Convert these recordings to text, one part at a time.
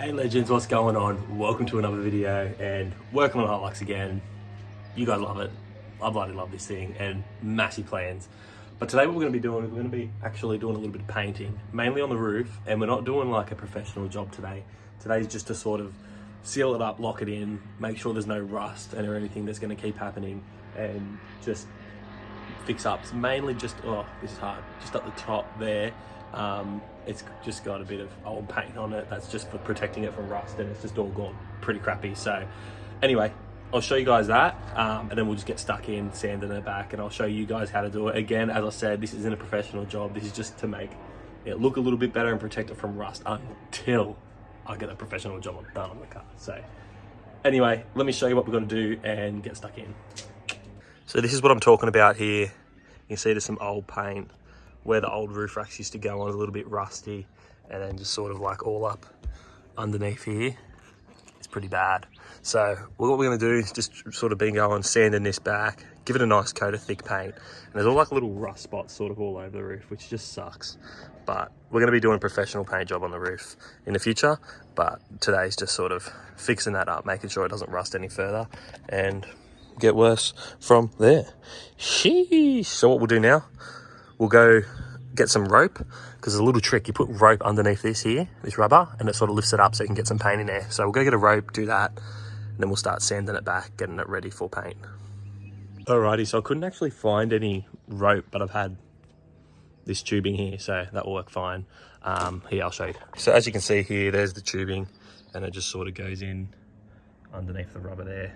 Hey legends, what's going on? Welcome to another video and welcome on Hilux again. You guys love it. I bloody love this thing and massive plans. But today what we're going to be doing is we're going to be actually doing a little bit of painting, mainly on the roof, and we're not doing like a professional job today. Today's just to sort of seal it up, lock it in, make sure there's no rust and or anything that's going to keep happening, and just fix up. It's mainly just, oh, this is hard, just up the top there. It's just got a bit of old paint on it. That's just for protecting it from rust, and it's just all gone pretty crappy. So anyway, I'll show you guys that, and then we'll just get stuck in sanding it back, and I'll show you guys how to do it. Again, as I said, this isn't a professional job. This is just to make it look a little bit better and protect it from rust until I get a professional job done on the car. So anyway, let me show you what we're going to do and get stuck in. So this is what I'm talking about here. You can see there's some old paint where the old roof racks used to go on, a little bit rusty, and then just sort of like all up underneath here. It's pretty bad. So what we're going to do is just sort of been going, sanding this back, give it a nice coat of thick paint, and there's all like little rust spots sort of all over the roof, which just sucks. But we're going to be doing a professional paint job on the roof in the future, but today's just sort of fixing that up, making sure it doesn't rust any further and get worse from there. Sheesh. So what we'll do now, we'll go get some rope, because there's a little trick. You put rope underneath this here, this rubber, and it sort of lifts it up so you can get some paint in there. So we'll go get a rope, do that, and then we'll start sanding it back, getting it ready for paint. Alrighty, so I couldn't actually find any rope, but I've had this tubing here, so that will work fine. Here, I'll show you. So as you can see here, there's the tubing, and it just sort of goes in underneath the rubber there,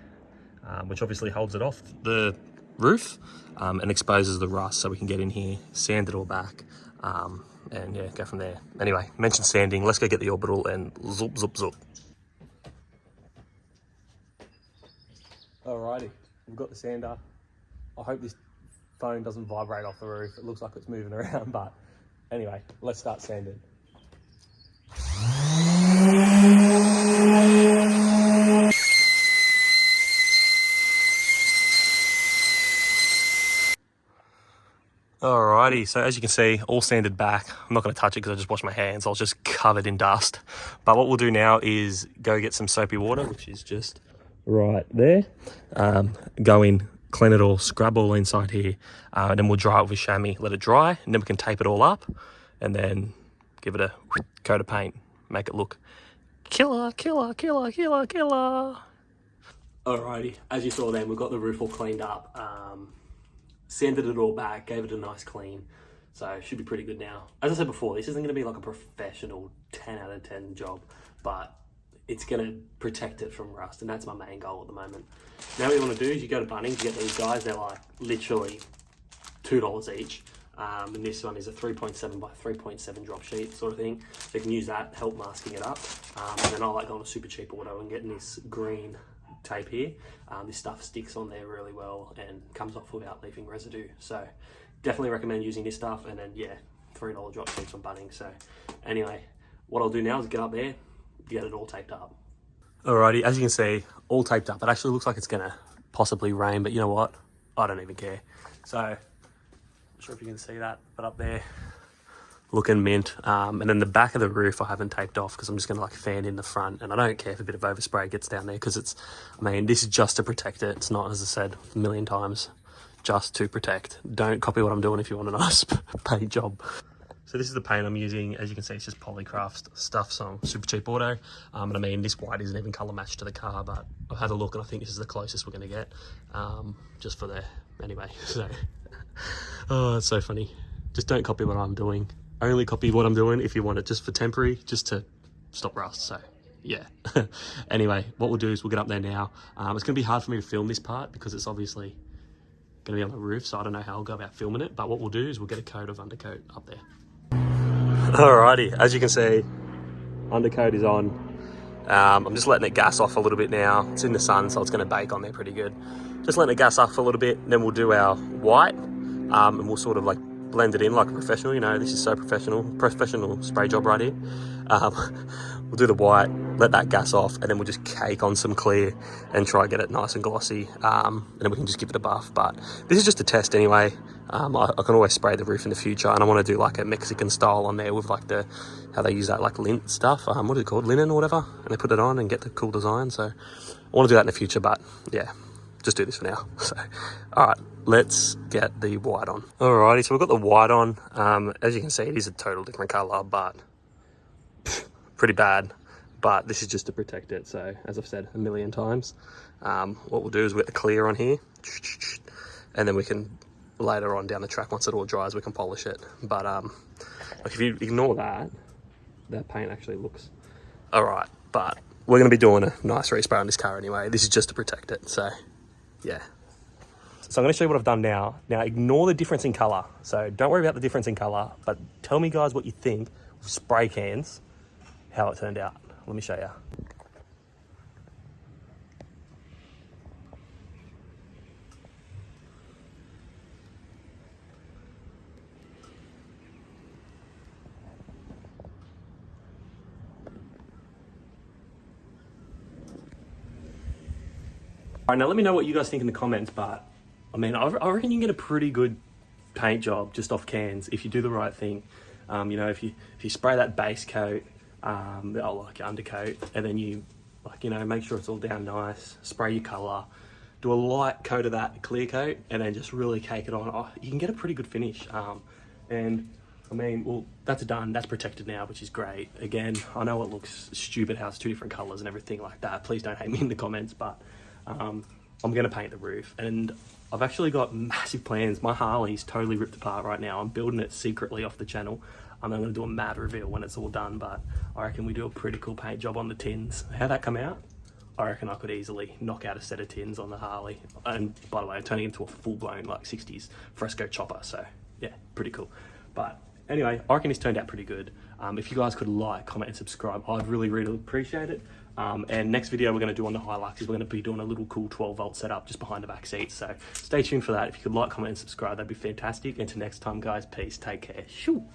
which obviously holds it off the roof and exposes the rust, so we can get in here, sand it all back, and yeah, go from there. Anyway, mentioned sanding, let's go get the orbital and zoop zoop zoop. Alrighty, we've got the sander. I hope this phone doesn't vibrate off the roof. It looks like it's moving around, but anyway, let's start sanding. Alrighty, so as you can see, all sanded back. I'm not going to touch it because I just washed my hands. I was just covered in dust. But what we'll do now is go get some soapy water, which is just right there. Go in, clean it all, scrub all inside here, and then we'll dry it with chamois, let it dry, and then we can tape it all up, and then give it a coat of paint, make it look killer, killer, killer, killer, killer. Alrighty, as you saw then, we've got the roof all cleaned up. Sanded it all back, gave it a nice clean, so it should be pretty good now. As I said before, this isn't going to be like a professional 10 out of 10 job, but it's going to protect it from rust, and that's my main goal at the moment. Now what you want to do is you go to Bunnings, you get these guys, they're like literally $2 each, and this one is a 3.7 by 3.7 drop sheet sort of thing, so you can use that, help masking it up, and then I like going to super cheap auto and getting this green tape here. This stuff sticks on there really well and comes off without leaving residue, so definitely recommend using this stuff. And then yeah, $3 drop sheets on Bunnings. So anyway, what I'll do now is get up there, get it all taped up. Alrighty, as you can see, all taped up. It actually looks like it's gonna possibly rain, but you know what, I don't even care. So I'm not sure if you can see that, but up there looking mint. And then the back of the roof I haven't taped off because I'm just going to like fan in the front, and I don't care if a bit of overspray gets down there, because it's, I mean, this is just to protect it. It's not, as I said a million times, just to protect. Don't copy what I'm doing if you want a nice paint job. So this is the paint I'm using. As you can see, it's just Polycraft stuff, so super cheap auto. And I mean, this white isn't even colour matched to the car, but I've had a look and I think this is the closest we're going to get, just for the, anyway, so, oh, it's so funny. Just don't copy what I'm doing. Only copy what I'm doing if you want it just for temporary, just to stop rust. So yeah. Anyway, what we'll do is we'll get up there now. It's going to be hard for me to film this part because it's obviously going to be on the roof, so I don't know how I'll go about filming it. But what we'll do is we'll get a coat of undercoat up there. Alrighty, as you can see, undercoat is on. I'm just letting it gas off a little bit now. It's in the sun, so it's going to bake on there pretty good. Just letting it gas off a little bit, then we'll do our white, and we'll sort of like blend it in like a professional. You know, this is so professional spray job right here. We'll do the white, let that gas off, and then we'll just cake on some clear and try to get it nice and glossy. And then we can just give it a buff. But this is just a test anyway. I can always spray the roof in the future, and I want to do like a Mexican style on there with like how they use that like lint stuff. What is it called? Linen or whatever. And they put it on and get the cool design. So I want to do that in the future, but yeah, just do this for now. So, all right, let's get the white on. Alrighty, so we've got the white on. As you can see, it is a total different color, but pretty bad. But this is just to protect it. So as I've said a million times, what we'll do is we'll get the clear on here, and then we can later on down the track, once it all dries, we can polish it. But like if you ignore that, that paint actually looks all right. But we're going to be doing a nice respray on this car anyway. This is just to protect it. So yeah. So I'm going to show you what I've done now. Now ignore the difference in color. So don't worry about the difference in color, but tell me guys what you think of spray cans, how it turned out. Let me show you. All right, now let me know what you guys think in the comments, but I mean, I reckon you can get a pretty good paint job just off cans if you do the right thing. You know, if you spray that base coat, like your undercoat, and then you make sure it's all down nice, spray your color, do a light coat of that clear coat, and then just really cake it on. Oh, you can get a pretty good finish. And I mean, well, that's done, that's protected now, which is great. Again, I know it looks stupid how it's two different colors and everything like that. Please don't hate me in the comments, but I'm gonna paint the roof, and I've actually got massive plans. My Harley's totally ripped apart right now. I'm building it secretly off the channel. I'm going to do a mad reveal when it's all done, but I reckon we do a pretty cool paint job on the tins. How'd that come out? I reckon I could easily knock out a set of tins on the Harley. And by the way, I'm turning it into a full-blown like 60s fresco chopper, so yeah, pretty cool. But anyway, I reckon it's turned out pretty good. If you guys could like, comment, and subscribe, I'd really, really appreciate it. And next video we're going to do on the Hilux is we're going to be doing a little cool 12-volt setup just behind the back seat. So stay tuned for that. If you could like, comment, and subscribe, that'd be fantastic. Until next time, guys, peace. Take care. Shoo.